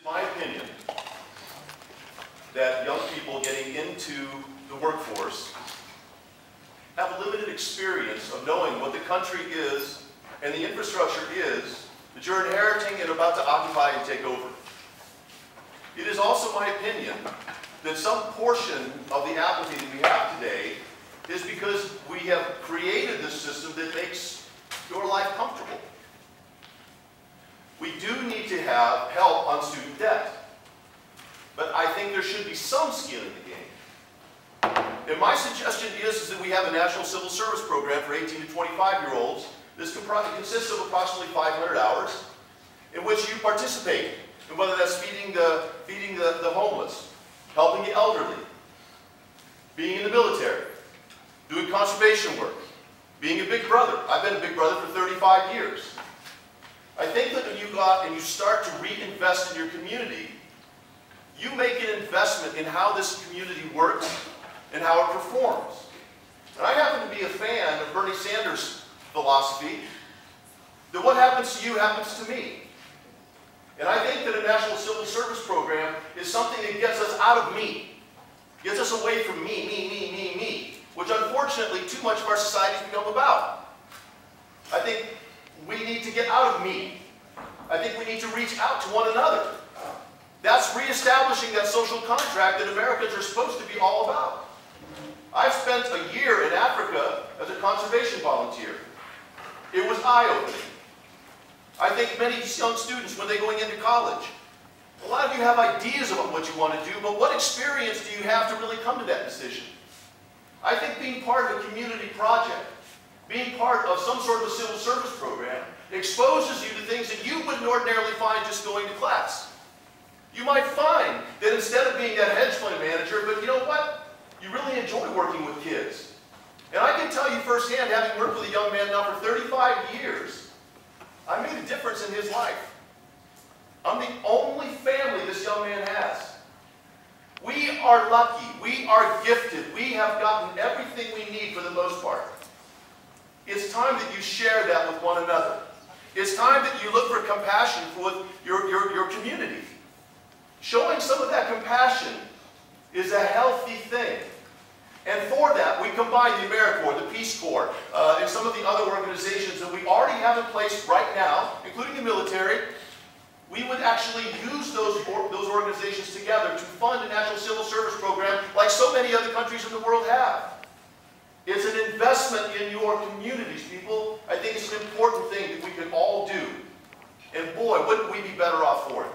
my opinion that young people getting into the workforce have a limited experience of knowing what the country is and the infrastructure is that you're inheriting and about to occupy and take over. It is also my opinion that some portion of the apathy that we have today is because we have created this system that makes your life comfortable. We do need to have help on student debt, but I think there should be some skin in the game. And my suggestion is that we have a national civil service program for 18 to 25-year-olds. This consists of approximately 500 hours in which you participate, and whether that's feeding the homeless, helping the elderly, being in the military, doing conservation work, being a big brother. I've been a big brother for 35 years. I think that when you go out and you start to reinvest in your community, you make an investment in how this community works and how it performs. And I happen to be a fan of Bernie Sanders' philosophy that what happens to you happens to me. And I think that a national civil service program is something that gets us out of me, gets us away from me, which unfortunately too much of our society has become about. I think we need to get out of me. I think we need to reach out to one another. That's reestablishing that social contract that Americans are supposed to be all about. I've spent a year in Africa as a conservation volunteer. It was eye-opening. I think many young students, when they're going into college, a lot of you have ideas about what you want to do, but what experience do you have to really come to that decision? I think being part of a community project, being part of some sort of a civil service program, exposes you to things that you wouldn't ordinarily find just going to class. You might find that instead of being that hedge fund manager, but you know what? You really enjoy working with kids. And I can tell you firsthand, having worked with a young man now for 35 years, I made a difference in his life. I'm the only family this young man has. We are lucky. We are gifted. We have gotten everything we need for the most part. It's time that you share that with one another. It's time that you look for compassion for your community. Showing some of that compassion is a healthy thing. And for that, we combine the AmeriCorps, the Peace Corps, and some of the other organizations that we already have in place right now, including the military. We would actually use those organizations together to fund a national civil service program like so many other countries in the world have. It's an investment in your communities, people. I think it's an important thing that we can all do. And boy, wouldn't we be better off for it.